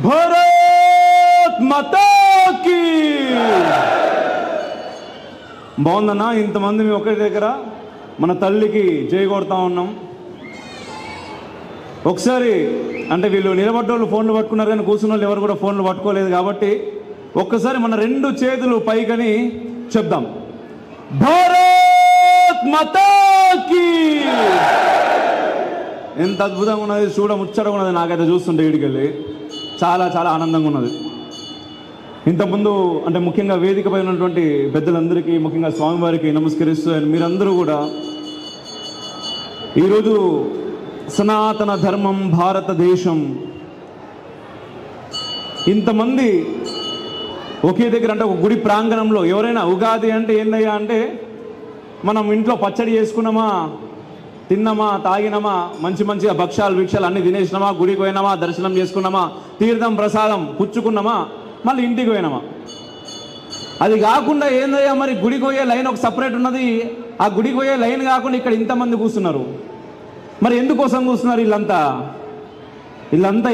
భారత్ మాతా key. బాగుందన్నా, ఇంతమంది మేము ఒకరి దగ్గర మన తల్లికి జై కొడతా ఉన్నాం. ఒకసారి అంటే వీళ్ళు నిలబడ్డోళ్ళు ఫోన్లు పట్టుకున్నారు కానీ కూర్చున్న వాళ్ళు ఎవరు కూడా ఫోన్లు పట్టుకోలేదు కాబట్టి ఒక్కసారి మన రెండు చేతులు పైకని చెప్దాం, భారత్ మాతా కీ. ఎంత అద్భుతంగా ఉన్నది, చూడ ముచ్చటగా ఉన్నది. నాకైతే చూస్తుంటే వీడికెళ్ళి చాలా చాలా ఆనందంగా ఉన్నది. ఇంతకుముందు అంటే ముఖ్యంగా వేదికపై ఉన్నటువంటి పెద్దలందరికీ, ముఖ్యంగా స్వామివారికి నమస్కరిస్తూ మీరందరూ కూడా ఈరోజు సనాతన ధర్మం భారతదేశం ఇంతమంది ఒకే దగ్గర అంటే ఒక గుడి ప్రాంగణంలో ఎవరైనా ఉగాది అంటే ఏందయ్యా అంటే మనం ఇంట్లో పచ్చడి చేసుకున్నామా, తిన్నామా, తాగినామా, మంచి మంచిగా భక్షాలు భిక్షాలు అన్ని తినేసినామా, గుడికి పోయినామా, దర్శనం చేసుకున్నామా, తీర్థం ప్రసాదం పుచ్చుకున్నామా, మళ్ళీ ఇంటికి పోయినామా. అది కాకుండా ఏందయ్యా మరి గుడికి పోయే లైన్ ఒక సపరేట్ ఉన్నది. ఆ గుడికి పోయే లైన్ కాకుండా ఇక్కడ ఇంతమంది కూర్చున్నారు. మరి ఎందుకోసం కూర్చున్నారు వీళ్ళంతా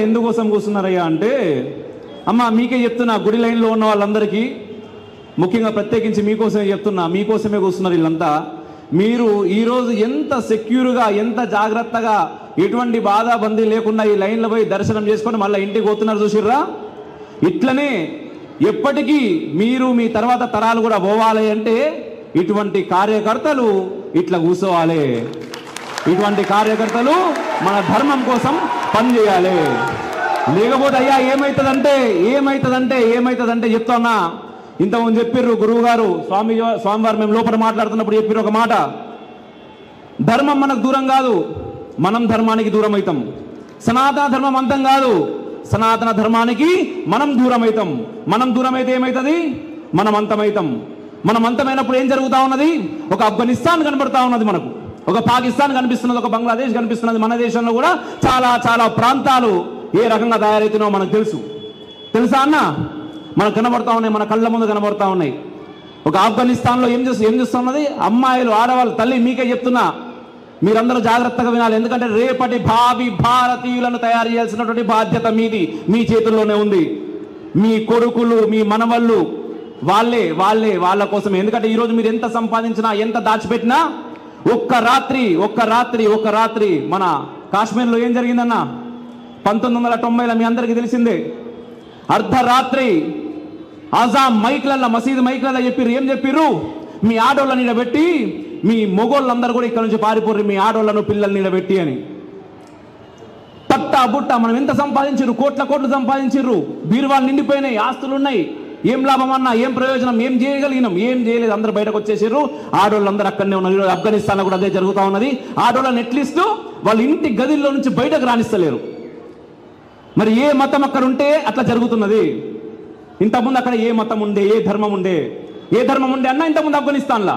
ఎందుకోసం కూర్చున్నారయ్యా అంటే, అమ్మ మీకే చెప్తున్నా, గుడి లైన్లో ఉన్న వాళ్ళందరికీ ముఖ్యంగా ప్రత్యేకించి మీకోసమే చెప్తున్నా, మీకోసమే కూర్చున్నారు వీళ్ళంతా. మీరు ఈరోజు ఎంత సెక్యూర్గా, ఎంత జాగ్రత్తగా, ఎటువంటి బాధ బందీ లేకుండా ఈ లైన్లో పోయి దర్శనం చేసుకొని మళ్ళీ ఇంటికి పోతున్నారు చూసిర్రా. ఇట్లనే ఎప్పటికీ మీరు మీ తర్వాత తరాలు కూడా పోవాలి అంటే ఇటువంటి కార్యకర్తలు ఇట్లా కూర్చోవాలి. ఇటువంటి కార్యకర్తలు మన ధర్మం కోసం పనిచేయాలి. లేకపోతే అయ్యా ఏమవుతుందంటే చెప్తున్నా. ఇంతకుముందు చెప్పిర్రు గురువు గారు, స్వామివారు మేము లోపల మాట్లాడుతున్నప్పుడు చెప్పిర్రు ఒక మాట, ధర్మం మనకు దూరం కాదు, మనం ధర్మానికి దూరం అవుతాం. సనాతన ధర్మం అంతం కాదు, సనాతన ధర్మానికి మనం దూరం అవుతాం. మనం దూరం అయితే ఏమవుతుంది? మనం అంతమవుతాం. మనం అంతమైనప్పుడు ఏం జరుగుతూ ఉన్నది? ఒక ఆఫ్ఘనిస్తాన్ కనబడతా ఉన్నది మనకు, ఒక పాకిస్తాన్ కనిపిస్తున్నది, ఒక బంగ్లాదేశ్ కనిపిస్తున్నది. మన దేశంలో కూడా చాలా చాలా ప్రాంతాలు ఏ రకంగా తయారవుతున్నాయో మనకు తెలుసా అన్న? మనకు కనబడతా ఉన్నాయి, మన కళ్ళ ముందు కనబడతా ఉన్నాయి. ఒక ఆఫ్ఘనిస్తాన్లో ఏం చూస్తున్నది? అమ్మాయిలు, ఆడవాళ్ళు. తల్లి మీకే చెప్తున్నా, మీరందరూ జాగ్రత్తగా వినాలి. ఎందుకంటే రేపటి భావి భారతీయులను తయారు చేయాల్సినటువంటి బాధ్యత మీది, మీ చేతుల్లోనే ఉంది. మీ కొడుకులు, మీ మనవళ్ళు వాళ్ళ కోసం. ఎందుకంటే ఈరోజు మీరు ఎంత సంపాదించినా, ఎంత దాచిపెట్టినా, ఒక్క రాత్రి మన కాశ్మీర్లో ఏం జరిగిందన్న 1990లో మీ అందరికీ తెలిసిందే. అర్ధరాత్రి ఆజాం మైక్లల్లో, మసీదు మైక్లల్లో ఏం చెప్పిర్రు? మీ ఆడోళ్ళని నిలబెట్టి, మీ మొగోళ్ళందరూ కూడా ఇక్కడ నుంచి పారిపోర్రు, మీ ఆడోళ్ళను పిల్లల్ని నిలబెట్టి అని. పట్టా బుట్ట మనం ఎంత సంపాదించిర్రు? కోట్లు సంపాదించిర్రు. బీరువాళ్ళు నిండిపోయినాయి, ఆస్తులు ఉన్నాయి. ఏం లాభం అన్నా, ఏం ప్రయోజనం, ఏం చేయగలిగినాం? ఏం చేయలేదు. అందరూ బయటకు వచ్చేసారు. ఆడోళ్ళందరూ అక్కడనే ఉన్నారు. ఆఫ్ఘనిస్తాన్లో కూడా అదే జరుగుతూ ఉన్నది. ఆడోళ్ళని అట్లీస్ట్ వాళ్ళ ఇంటి గదిలో నుంచి బయటకు రాణిస్తలేరు. మరి ఏ మతం అక్కడ ఉంటే అట్లా జరుగుతున్నది? ఇంతకుముందు అక్కడ ఏ మతం ఉండే, ఏ ధర్మం ఉండే అన్న? ఇంతకుముందు ఆఫ్ఘనిస్తాన్లా,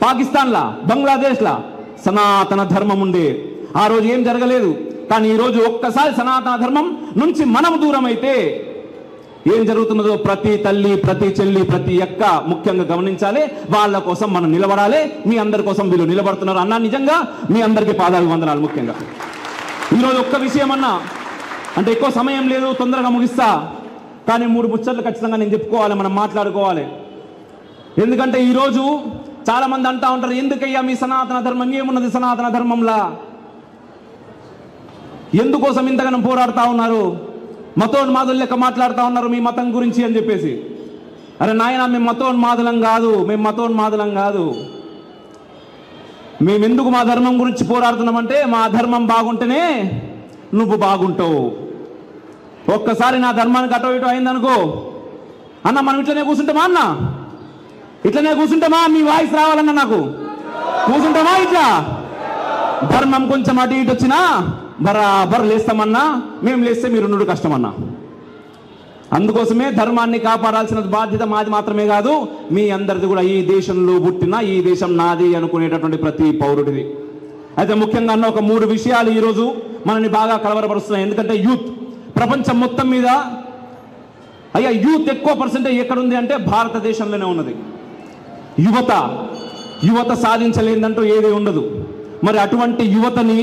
పాకిస్తాన్లా, బంగ్లాదేశ్లా సనాతన ధర్మం ఉండే. ఆ రోజు ఏం జరగలేదు. కానీ ఈరోజు ఒక్కసారి సనాతన ధర్మం నుంచి మనం దూరం అయితే ఏం జరుగుతున్నదో ప్రతి తల్లి, ప్రతి చెల్లి, ప్రతి అక్క ముఖ్యంగా గమనించాలి. వాళ్ళ కోసం మనం నిలబడాలి. మీ అందరి కోసం వీళ్ళు నిలబడుతున్నారు అన్న. నిజంగా మీ అందరికీ పాదాభివందనాలు. ముఖ్యంగా ఈరోజు ఒక్క విషయం అన్నా, అంటే ఎక్కువ సమయం లేదు, తొందరగా ముగిస్తా. కానీ 3 ముచ్చట్లు ఖచ్చితంగా నేను చెప్పుకోవాలి, మనం మాట్లాడుకోవాలి. ఎందుకంటే ఈరోజు చాలా మంది అంటా ఉంటారు, ఎందుకయ్యా మీ సనాతన ధర్మం ఏమున్నది సనాతన ధర్మంలా? ఎందుకోసం ఇంతగానం పోరాడుతూ ఉన్నారు? మతోన్మాదులు లెక్క మాట్లాడుతూ ఉన్నారు మీ మతం గురించి అని చెప్పేసి. అరే నాయన, మేము మతోన్మాదులం కాదు. మేమెందుకు మా ధర్మం గురించి పోరాడుతున్నామంటే, మా ధర్మం బాగుంటేనే నువ్వు బాగుంటావు. ఒక్కసారి నా ధర్మానికి అటో ఇటో అయిందనుకో అన్న, మనం ఇట్లనే కూర్చుంటామా అన్న? ఇట్లనే కూర్చుంటామా? మీ వాయిస్ రావాలన్నా నాకు. కూర్చుంటామా ఇట్లా? ధర్మం కొంచెం అటు ఇటు వచ్చినా బరాబర్ లేస్తామన్నా. మేము లేస్తే మీరు నుండి కష్టమన్నా. అందుకోసమే ధర్మాన్ని కాపాడాల్సిన బాధ్యత మాది మాత్రమే కాదు, మీ అందరిది కూడా. ఈ దేశంలో పుట్టిన, ఈ దేశం నాది అనుకునేటటువంటి ప్రతి పౌరుడిది. అయితే ముఖ్యంగా అన్న ఒక 3 విషయాలు ఈరోజు మనని బాగా కలవరపరుస్తున్నాయి. ఎందుకంటే యూత్ ప్రపంచం మొత్తం మీద అయ్యా యూత్ ఎక్కువ పర్సెంటేజ్ ఎక్కడుంది అంటే భారతదేశంలోనే ఉన్నది. యువత సాధించలేదంటూ ఏది ఉండదు. మరి అటువంటి యువతని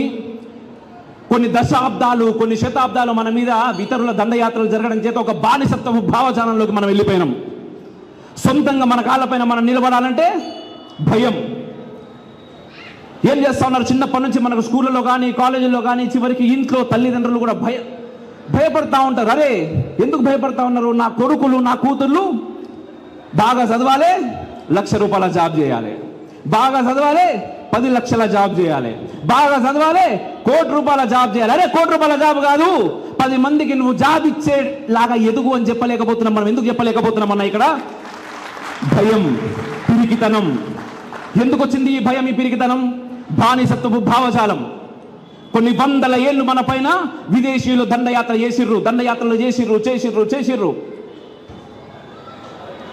కొన్ని దశాబ్దాలు, కొన్ని శతాబ్దాలు మన మీద ఇతరుల దండయాత్రలు జరగడం చేత ఒక బానిసత్వపు భావజాలంలోకి మనం వెళ్ళిపోయినాం. సొంతంగా మన కాళ్ళపైన మనం నిలబడాలంటే భయం. ఏం చేస్తా ఉన్నారు? చిన్నప్పటి నుంచి మనకు స్కూళ్ళలో కానీ కాలేజీల్లో కానీ చివరికి ఇంట్లో తల్లిదండ్రులు కూడా భయపడతా ఉంటారు. అరే ఎందుకు భయపడతా ఉన్నారు? నా కొడుకులు నా కూతుర్లు బాగా చదవాలి, ₹1,00,000 జాబ్ చేయాలి, బాగా చదవాలి, 10 లక్షల జాబ్ చేయాలి, బాగా చదవాలి, ₹1,00,000 జాబ్ చేయాలి. అరే ₹1,00,000 జాబ్ కాదు, 10 మందికి నువ్వు జాబ్ ఇచ్చేలాగా ఎదుగు అని చెప్పలేకపోతున్నాం మనం. ఎందుకు చెప్పలేకపోతున్నాం అన్న? ఇక్కడ భయం, పిరికితనం. ఎందుకు వచ్చింది ఈ భయం, ఈ పిరికితనం? బానిసత్వపు భావజాలం. కొన్ని వందల ఏళ్ళు మన పైన విదేశీయులు దండయాత్రలు చేసిర్రు.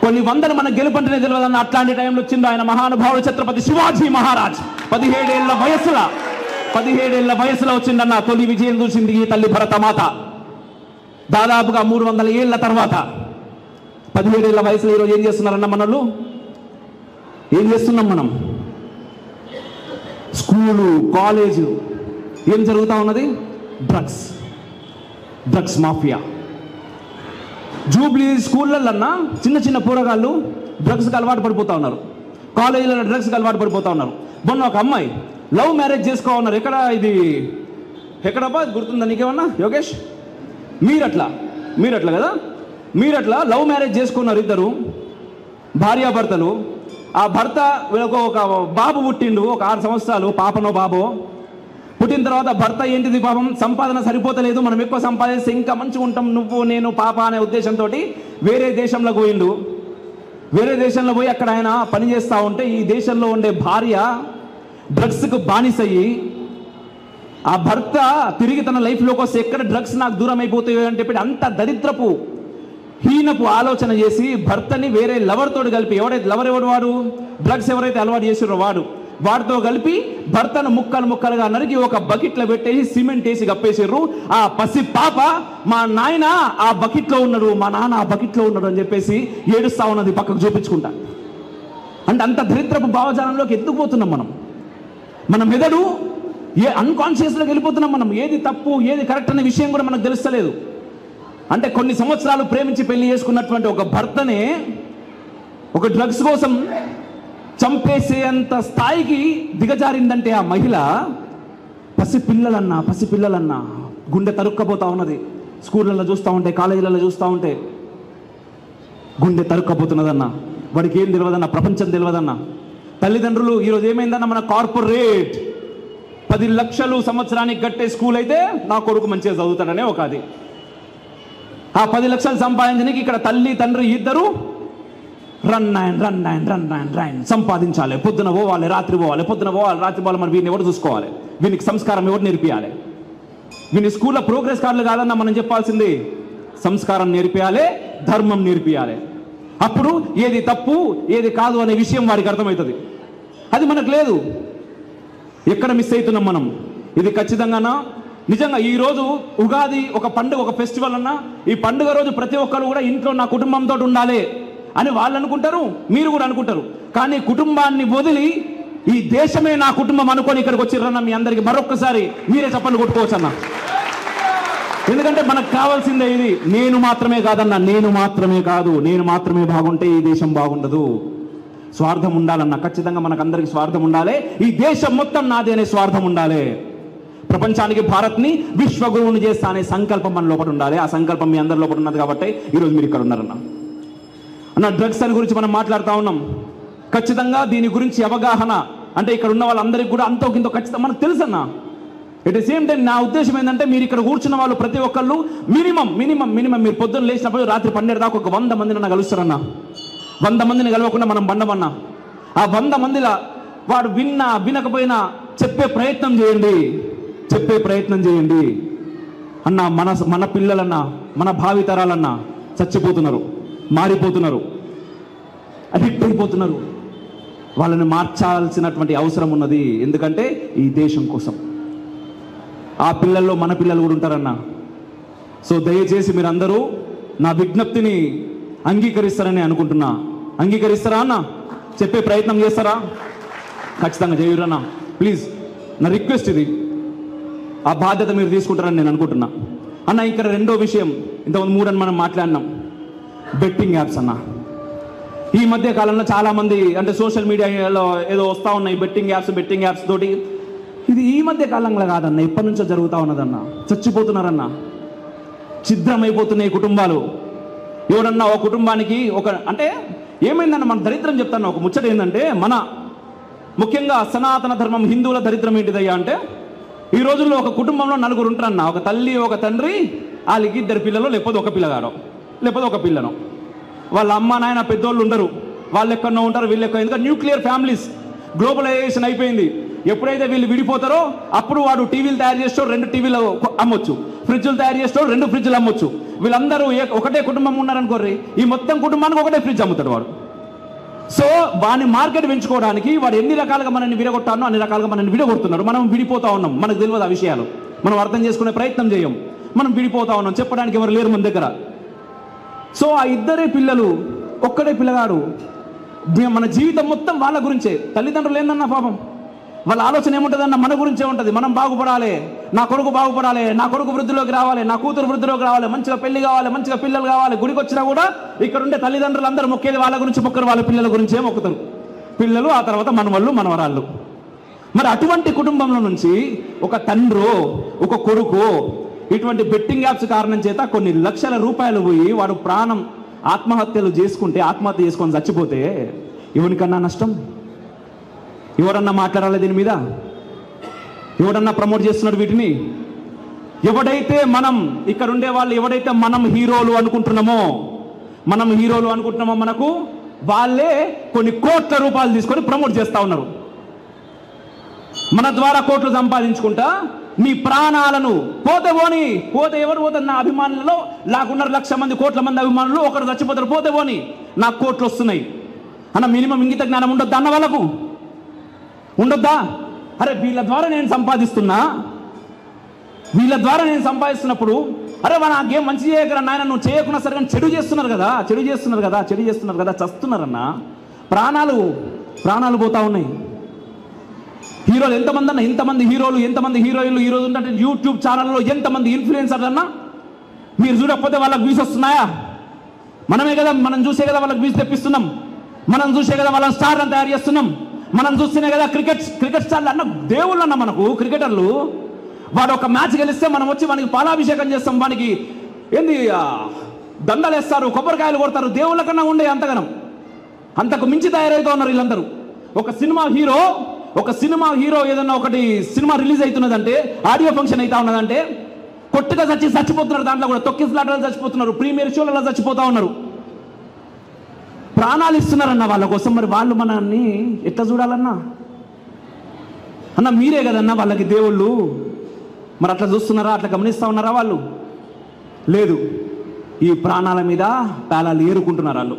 కొన్ని వందలు మన గెలుపంటనే తెలియదన్న అట్లాంటి టైంలో వచ్చింది ఆయన మహానుభావుడు ఛత్రపతి శివాజీ మహారాజ్. 17 ఏళ్ల వయసులో వచ్చిందన్న తొలి విజయం చూసింది ఈ తల్లి భరతమాత. దాదాపుగా 300 ఏళ్ల తర్వాత 17 ఏళ్ల వయసులో ఈరోజు ఏం చేస్తున్నారన్న మనలు? ఏం చేస్తున్నాం మనం? స్కూలు, కాలేజు ఏం జరుగుతూ ఉన్నది? Drugs mafia. జూబ్లీ స్కూళ్ళన్నా చిన్న చిన్న పోరగాళ్ళు డ్రగ్స్కి అలవాటు పడిపోతూ ఉన్నారు, కాలేజీలలో డ్రగ్స్కి అలవాటు పడిపోతూ ఉన్నారు. మొన్న ఒక అమ్మాయి లవ్ మ్యారేజ్ చేసుకోన్నారు. ఎక్కడబ్బా గుర్తుందా నీకేమన్నా యోగేష్? మీరట్లా కదా, మీరట్లా లవ్ మ్యారేజ్ చేసుకున్నారు ఇద్దరు భార్యాభర్తలు. ఆ భర్త ఒక బాబు పుట్టిండు, ఒక 6 సంవత్సరాలు, పాపనో బాబో. పుట్టిన తర్వాత భర్త ఏంటిది పాపం, సంపాదన సరిపోతలేదు, మనం ఎక్కువ సంపాదిస్తే ఇంకా మంచిగా ఉంటాం నువ్వు నేను పాప అనే ఉద్దేశంతో వేరే దేశంలోకి పోయిండు. వేరే దేశంలో పోయి అక్కడ ఆయన పనిచేస్తూ ఉంటే ఈ దేశంలో ఉండే భార్య డ్రగ్స్కు బానిసయ్యి, ఆ భర్త తిరిగి తన లైఫ్లోకి వస్తే ఎక్కడ డ్రగ్స్ నాకు దూరం అయిపోతాయో అని చెప్పి అంత దరిద్రపు హీనపు ఆలోచన చేసి భర్తని వేరే లవర్ తోటి కలిపి, ఎవడు వాడు డ్రగ్స్ ఎవరైతే అలవాటు చేసిరో వాడితో కలిపి భర్తను ముక్కలుగా నరికి ఒక బకెట్లో పెట్టేసి సిమెంట్ వేసి కప్పేసారు. ఆ పసి పాప మా నాయన ఆ బకెట్లో ఉన్నాడు, మా నాన్న ఆ బకెట్లో ఉన్నాడు అని చెప్పేసి ఏడుస్తా ఉన్నది పక్కకు చూపించుకుంటా. అంటే అంత దరిద్రపు భావజాలంలోకి ఎత్తుకుపోతున్నాం మనం. మన మెదడు అన్కాన్షియస్లోకి వెళ్ళిపోతున్నాం మనం. ఏది తప్పు ఏది కరెక్ట్ అనే విషయం కూడా మనకు తెలుస్తలేదు. అంటే కొన్ని సంవత్సరాలు ప్రేమించి పెళ్లి చేసుకున్నటువంటి ఒక భర్తనే ఒక డ్రగ్స్ కోసం చంపేసేంత స్థాయికి దిగజారిందంటే ఆ మహిళ పసిపిల్లలన్నా గుండె తరుక్కపోతా ఉన్నది. స్కూళ్ళల్లో చూస్తూ ఉంటే, కాలేజీలలో చూస్తూ ఉంటే గుండె తరుక్కపోతున్నదన్న. వాడికి ఏం తెలియదన్న, ప్రపంచం తెలియదన్న. తల్లిదండ్రులు ఈరోజు ఏమైందన్న, మన కార్పొరేట్ 10 లక్షలు సంవత్సరానికి కట్టే స్కూల్ అయితే నా కొడుకు మంచిగా చదువుతాడనే ఒక అది. ఆ 10 లక్షలు సంపాదించడానికి ఇక్కడ తల్లి తండ్రి ఇద్దరు రన్ సంపాదించాలి. పొద్దున పోవాలి రాత్రి పోవాలి, మరి వీడిని ఎవరు చూసుకోవాలి? వీనికి సంస్కారం ఎవరు నేర్పియాలి? వీని స్కూల్లో ప్రోగ్రెస్ కార్డులు కాదన్నా మనం చెప్పాల్సింది, సంస్కారం నేర్పియాలి, ధర్మం నేర్పియాలి. అప్పుడు ఏది తప్పు ఏది కాదు అనే విషయం వాడికి అర్థమవుతుంది. అది మనకు లేదు. ఎక్కడ మిస్ అవుతున్నాం మనం? ఇది ఖచ్చితంగా నిజంగా ఈరోజు ఉగాది ఒక పండుగ, ఒక ఫెస్టివల్ అన్నా, ఈ పండుగ రోజు ప్రతి ఒక్కరు కూడా ఇంట్లో నా కుటుంబంతో ఉండాలి అని వాళ్ళు అనుకుంటారు, మీరు కూడా అనుకుంటారు. కానీ కుటుంబాన్ని వదిలి ఈ దేశమే నా కుటుంబం అనుకొని ఇక్కడికి వచ్చిర్రన్న మీ అందరికీ మరొక్కసారి మీరే చప్పట్లు కొట్టుకోవచ్చు అన్న. ఎందుకంటే మనకు కావాల్సిందే ఇది. నేను మాత్రమే బాగుంటే ఈ దేశం బాగుండదు. స్వార్థం ఉండాలన్న, ఖచ్చితంగా మనకు అందరికి స్వార్థం ఉండాలి. ఈ దేశం మొత్తం నాది అనే స్వార్థం ఉండాలి. ప్రపంచానికి భారత్ని విశ్వగురువుని చేస్తా అనే సంకల్పం మన లోపల ఉండాలి. ఆ సంకల్పం మీ అందరి లోపల ఉన్నది కాబట్టి ఈరోజు మీరు ఇక్కడ ఉన్నారన్న. డ్రగ్స్ అని గురించి మనం మాట్లాడుతూ ఉన్నాం. ఖచ్చితంగా దీని గురించి అవగాహన అంటే ఇక్కడ ఉన్న వాళ్ళందరికీ కూడా అంతో కింద ఖచ్చితంగా మనకు తెలుసన్న. ఎట్ ది సేమ్ టైం నా ఉద్దేశం ఏంటంటే, మీరు ఇక్కడ కూర్చున్న వాళ్ళు ప్రతి ఒక్కళ్ళు మినిమం మీరు పొద్దున్న లేచినప్పుడు రాత్రి 12 దాకా ఒక 100 మందిని కలుస్తారన్న. 100 మందిని కలవకుండా మనం బండమన్నా. ఆ 100 మందిలో వాడు వినకపోయినా చెప్పే ప్రయత్నం చేయండి అన్న. మన పిల్లలన్నా, మన భావితరాలన్నా చచ్చిపోతున్నారు, మారిపోతున్నారు, అడిక్ట్ అయిపోతున్నారు. వాళ్ళని మార్చాల్సినటువంటి అవసరం ఉన్నది. ఎందుకంటే ఈ దేశం కోసం. ఆ పిల్లల్లో మన పిల్లలు కూడా ఉంటారన్న. సో దయచేసి మీరందరూ నా విజ్ఞప్తిని అంగీకరిస్తారని అనుకుంటున్నా. అంగీకరిస్తారా అన్న? చెప్పే ప్రయత్నం చేస్తారా? ఖచ్చితంగా చేయరన్నా ప్లీజ్. నా రిక్వెస్ట్ ఇది. ఆ బాధ్యత మీరు తీసుకుంటారని నేను అనుకుంటున్నా అన్న. ఇక్కడ రెండో విషయం, ఇంతకుముందు మూడని మనం మాట్లాడినాం, బెట్టింగ్ యాప్స్ అన్న. ఈ మధ్య కాలంలో చాలామంది అంటే సోషల్ మీడియాలో ఏదో వస్తూ ఉన్నాయి బెట్టింగ్ యాప్స్ తోటి. ఇది ఈ మధ్య కాలంలో కాదన్న, ఎప్పటి నుంచో జరుగుతూ ఉన్నదన్న. చచ్చిపోతున్నారన్న, ఛిద్రమైపోతున్నాయి కుటుంబాలు. ఎవరన్నా ఒక కుటుంబానికి అంటే ఏమైందన్న, మన దరిద్రం చెప్తాను. ఒక ముచ్చట ఏంటంటే, మన ముఖ్యంగా సనాతన ధర్మం హిందువుల దరిద్రం ఏంటిదయ్యా అంటే, ఈ రోజుల్లో ఒక కుటుంబంలో నలుగురు ఉంటారన్న. ఒక తల్లి, ఒక తండ్రి, వాళ్ళకి 2 పిల్లలు, లేకపోతే ఒక పిల్లగాడో, లేకపోతే ఒక పిల్లను. వాళ్ళ అమ్మ నాయన పెద్దోళ్ళు ఉండరు, వాళ్ళు ఎక్కడో ఉంటారు, వీళ్ళు ఎక్కడ. ఎందుకంటే న్యూక్లియర్ ఫ్యామిలీస్, గ్లోబలైజేషన్ అయిపోయింది. ఎప్పుడైతే వీళ్ళు విడిపోతారో అప్పుడు వాడు టీవీలు తయారు చేస్తాడు, 2 టీవీలు అమ్మొచ్చు, ఫ్రిడ్జ్లు తయారు చేస్తాడు, 2 ఫ్రిడ్జ్లు అమ్మొచ్చు. వీళ్ళందరూ ఒకటే కుటుంబం ఉన్నారనుకోర్రి, ఈ మొత్తం కుటుంబానికి ఒకటే ఫ్రిడ్జ్ అమ్ముతాడు వాడు. సో వాడిని మార్కెట్ పెంచుకోవడానికి వాడు ఎన్ని రకాలుగా మనల్ని విడగొట్టానో అన్ని రకాలుగా మనల్ని విడగొడుతున్నాడు. మనం విడిపోతా ఉన్నాం, మనకు తెలియదు ఆ విషయాలు, మనం అర్థం చేసుకునే ప్రయత్నం చేయం, మనం విడిపోతా ఉన్నాం. చెప్పడానికి ఎవరు లేరు మన దగ్గర. సో ఆ 2 పిల్లలు, ఒక్కడే పిల్లగాడు, మన జీవితం మొత్తం వాళ్ళ గురించే. తల్లిదండ్రులు ఏందన్నా పాపం, వాళ్ళ ఆలోచన ఏముంటుందన్న, మన గురించే ఉంటుంది. మనం బాగుపడాలి, నా కొడుకు బాగుపడాలి, నా కొడుకు వృద్ధిలోకి రావాలి, నా కూతురు వృద్ధిలోకి రావాలి, మంచిగా పెళ్లి కావాలి, మంచిగా పిల్లలు కావాలి. గుడికి వచ్చినా కూడా ఇక్కడ ఉండే తల్లిదండ్రులు అందరూ మొక్కేది వాళ్ళ గురించి మొక్కరు, వాళ్ళ పిల్లల గురించే మొక్కుతారు. పిల్లలు, ఆ తర్వాత మనవళ్ళు, మనవరాళ్ళు. మరి అటువంటి కుటుంబంలో నుంచి ఒక తండ్రో, ఒక కొడుకు ఇటువంటి బెట్టింగ్ యాప్స్ కారణం చేత కొన్ని లక్షల రూపాయలు పోయి వాడు ప్రాణం ఆత్మహత్య చేసుకొని చచ్చిపోతే ఎవరికన్నా నష్టం? ఎవరన్నా మాట్లాడాలి దీని మీద? ఎవడన్నా ప్రమోట్ చేస్తున్నాడు వీటిని? ఎవడైతే మనం ఇక్కడ ఉండే వాళ్ళు ఎవడైతే మనం హీరోలు అనుకుంటున్నామో మనకు వాళ్ళే కొన్ని కోట్ల రూపాయలు తీసుకొని ప్రమోట్ చేస్తూ ఉన్నారు. మన ద్వారా కోట్లు సంపాదించుకుంటా మీ ప్రాణాలను పోతే ఎవరు పోతారు? నా అభిమానులలో నాకున్నారు 1,00,000 మంది, కోట్ల మంది అభిమానులు, ఒకరు చచ్చిపోతారు, పోతే పోని నాకు కోట్లు వస్తున్నాయి అన్న మినిమం ఇంగిత జ్ఞానం ఉండొద్దా అన్న? వాళ్ళకు ఉండొద్దా? అరే వీళ్ళ ద్వారా నేను సంపాదిస్తున్నప్పుడు అరే నాకేం మంచి చేయగలరా నాయన, నువ్వు చేయకున్నా సరే కానీ చెడు చేస్తున్నారు కదా, చస్తున్నారన్న. ప్రాణాలు పోతా ఉన్నాయి. హీరోలు ఎంతమంది అన్న, ఇంతమంది హీరోలు, ఎంతమంది హీరోయిన్లు ఈరోజు ఉంటే యూట్యూబ్ ఛానల్లో ఎంతమంది ఇన్ఫ్లుయెన్సర్లు అన్నా మీరు చూడకపోతే వాళ్ళకి వ్యూస్ వస్తున్నాయా? మనం చూసే కదా వాళ్ళకి వ్యూస్ తెప్పిస్తున్నాం, మనం చూసే కదా వాళ్ళ స్టార్లను తయారు చేస్తున్నాం, మనం చూస్తేనే కదా క్రికెట్ స్టార్లు అన్న, దేవుళ్ళు అన్న మనకు క్రికెటర్లు. వాడు ఒక మ్యాచ్ గెలిస్తే మనం వచ్చి వానికి పాలాభిషేకం చేస్తాం, వానికి ఏంది దండలు వేస్తారు, కొబ్బరికాయలు కొడతారు. దేవుళ్ళ కన్నా ఉండే అంతకు మించి తయారైతే ఉన్నారు వీళ్ళందరూ. ఒక సినిమా హీరో ఏదన్నా ఒకటి సినిమా రిలీజ్ అవుతున్నదంటే, ఆడియో ఫంక్షన్ అవుతా ఉన్నదంటే కొట్టుగా చచ్చిపోతున్నారు. దాంట్లో కూడా తొక్కిసలాటలు చచ్చిపోతున్నారు, ప్రీమియర్ షోలలో చచ్చిపోతా ఉన్నారు. ప్రాణాలు ఇస్తున్నారన్న వాళ్ళ కోసం. మరి వాళ్ళు మనల్ని ఎట్లా చూడాలన్నా అన్న? మీరే కదన్నా వాళ్ళకి దేవుళ్ళు. మరి అట్లా చూస్తున్నారా? అట్లా గమనిస్తూ ఉన్నారా వాళ్ళు? లేదు. ఈ ప్రాణాల మీద పేలాలు ఏరుకుంటున్నారు వాళ్ళు.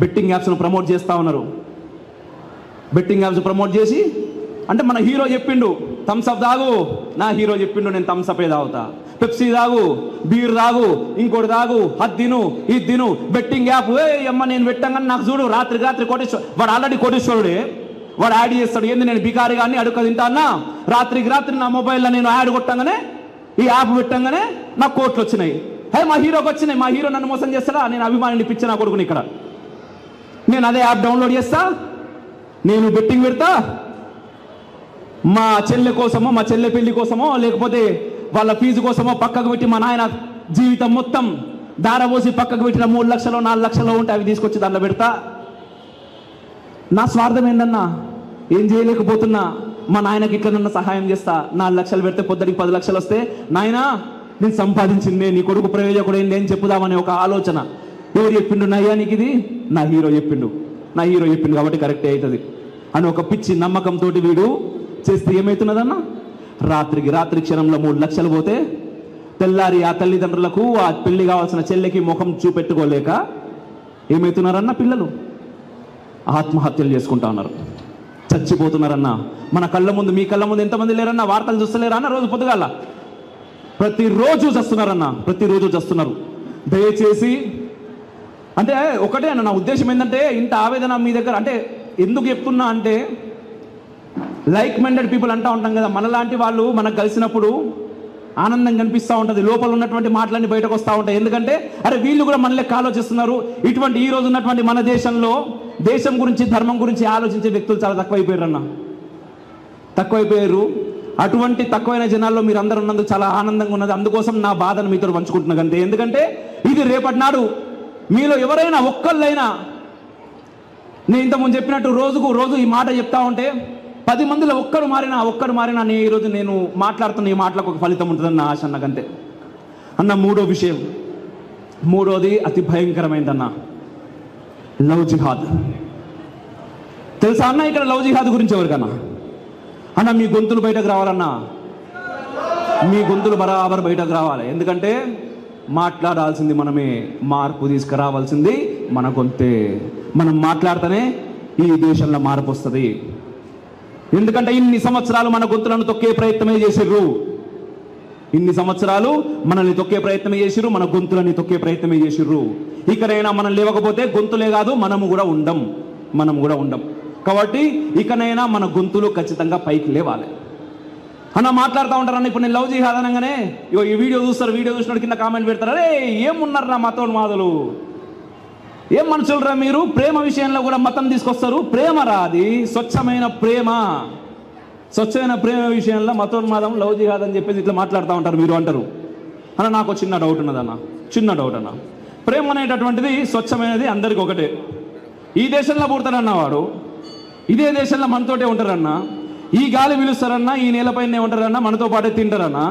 బెట్టింగ్ యాప్స్ను ప్రమోట్ చేస్తూ ఉన్నారు. బెట్టింగ్ యాప్స్ ప్రమోట్ చేసి అంటే మన హీరో చెప్పిండు థమ్స్అప్ తాగు, నా హీరో చెప్పిండు నేను థమ్స్అపే తాగుతా, పెప్సీ తాగు, బీర్ తాగు, ఇంకోటి తాగు, అది తిను, ఇది తిను. బెట్టింగ్ యాప్ అమ్మ నేను పెట్టాగానే నాకు చూడు రాత్రి కోటేశ్వరు. వాడు ఆల్రెడీ కోటేశ్వరుడే, వాడు యాడ్ చేస్తాడు. ఏంది నేను బికారి కానీ అడుక్క తింటానా, రాత్రికి రాత్రి నా మొబైల్లో నేను యాడ్ కొట్టంగానే, ఈ యాప్ పెట్టంగానే నాకు కోట్లు వచ్చినాయి. మా హీరోకి వచ్చినాయి. మా హీరో నన్ను మోసం చేస్తాడా? నేను అభిమానిని పిచ్చి నా కొడుకుని ఇక్కడ. నేను అదే యాప్ డౌన్లోడ్ చేస్తా, నేను బెట్టింగ్ పెడతా. మా చెల్లె కోసమో, మా చెల్లె పెళ్లి కోసమో, లేకపోతే వాళ్ళ ఫీజు కోసమో పక్కకు పెట్టి మా నాయన జీవితం మొత్తం దారపోసి పక్కకు పెట్టిన 3 లక్షలు 4 లక్షలు ఉంటే అవి తీసుకొచ్చి దాంట్లో పెడతా. నా స్వార్థం ఏందన్నా? ఏం చేయలేకపోతున్నా. మా నాయనకి ఇట్లా నన్ను సహాయం చేస్తా. 4 లక్షలు పెడితే పొద్దుడికి 10 లక్షలు వస్తే నాయనా నేను సంపాదించిందే, నీ కొడుకు ప్రయోజకుడు ఏంటి అని చెప్పుదామనే ఒక ఆలోచన. ఎవరు చెప్పిండు? నయ్యా నీకు ఇది? నా హీరో చెప్పిండు కాబట్టి కరెక్టే అవుతుంది అని ఒక పిచ్చి నమ్మకంతో వీడు చేస్తే ఏమవుతున్నదన్నా? రాత్రి క్షణంలో 3 లక్షలు పోతే తెల్లారి ఆ తల్లిదండ్రులకు ఆ పెళ్లి కావాల్సిన చెల్లెకి ముఖం చూపెట్టుకోలేక ఏమవుతున్నారన్న? పిల్లలు ఆత్మహత్యలు చేసుకుంటా ఉన్నారు, చచ్చిపోతున్నారన్న. మన కళ్ళ ముందు, మీ కళ్ళ ముందు ఎంతమంది లేరన్నా? వార్తలు చూస్తలేరా అన్న? రోజు పొద్దుగాల ప్రతిరోజు చస్తున్నారు. దయచేసి అంటే ఒకటే అన్న, నా ఉద్దేశం ఏంటంటే ఇంత ఆవేదన మీ దగ్గర అంటే ఎందుకు చెప్తున్నా అంటే లైక్ మైండెడ్ పీపుల్ అంటూ ఉంటాం కదా, మనలాంటి వాళ్ళు మనకు కలిసినప్పుడు ఆనందం కనిపిస్తూ ఉంటుంది, లోపల ఉన్నటువంటి మాటలన్నీ బయటకు వస్తూ ఉంటాయి. ఎందుకంటే అరే వీళ్ళు కూడా మన లెక్క ఆలోచిస్తున్నారు. ఇటువంటి ఈ రోజు ఉన్నటువంటి మన దేశంలో దేశం గురించి ధర్మం గురించి ఆలోచించే వ్యక్తులు చాలా తక్కువైపోయారు. అటువంటి తక్కువైన జనాల్లో మీరు అందరూ ఉన్నందుకు చాలా ఆనందంగా ఉన్నది. అందుకోసం నా బాధను మీతో పంచుకుంటున్నాను అంతే. ఎందుకంటే ఇది రేపటి నాడు మీలో ఎవరైనా ఒక్కళ్ళైనా, నేను ఇంతకుముందు చెప్పినట్టు రోజు ఈ మాట చెప్తా ఉంటే 10 మందిలో ఒక్కడు మారినా ఈరోజు నేను మాట్లాడుతున్న ఈ మాటలకు ఒక ఫలితం ఉంటుందని నా ఆశ అన్నకంతే. అన్న మూడోది అతి భయంకరమైందన్న, లవ్ జిహాద్. తెలుసా అన్న ఇక్కడ లవ్ జిహాద్ గురించి ఎవరికన్నా? అన్న మీ గొంతులు బయటకు రావాలన్నా, మీ గొంతులు బరాబర్ బయటకు రావాలి. ఎందుకంటే మాట్లాడాల్సింది మనమే, మార్పు తీసుకురావాల్సింది మన గొంతే. మనం మాట్లాడితేనే ఈ దేశంలో మార్పు వస్తుంది. ఎందుకంటే ఇన్ని సంవత్సరాలు మన గొంతులను తొక్కే ప్రయత్నమే చేసిర్రు, మన గొంతులని తొక్కే ప్రయత్నమే చేసిర్రు. ఇకనైనా మనం లేవకపోతే గొంతులే కాదు మనము కూడా ఉండం. కాబట్టి ఇకనైనా మన గొంతులు ఖచ్చితంగా పైకి లేవాలి. అన్న మాట్లాడుతూ ఉంటారన్న, ఇప్పుడు నేను లవ్ జిహాద్ అనగానే ఈ వీడియో చూసినట్టు కింద కామెంట్ పెడతారు, అరే ఏమున్నారా మతోన్మాదులు, ఏం మనుషులరా మీరు, ప్రేమ విషయంలో కూడా మతం తీసుకొస్తారు. ప్రేమ రాది స్వచ్ఛమైన ప్రేమ విషయంలో మతోన్మాదం లవ్ జిహాద్ అని చెప్పేసి ఇట్లా మాట్లాడుతూ ఉంటారు మీరు అంటారు. అన్న నాకు చిన్న డౌట్ అన్న. ప్రేమ అనేటటువంటిది స్వచ్ఛమైనది, అందరికి ఒకటే. ఈ దేశంలో పుడతారన్నవాడు ఇదే దేశంలో మనతోటే ఉంటారన్న, ఈ గాలి పిలుస్తారన్నా, ఈ నేలపైనే ఉంటారన్నా, మనతో పాటే తింటారన్నా.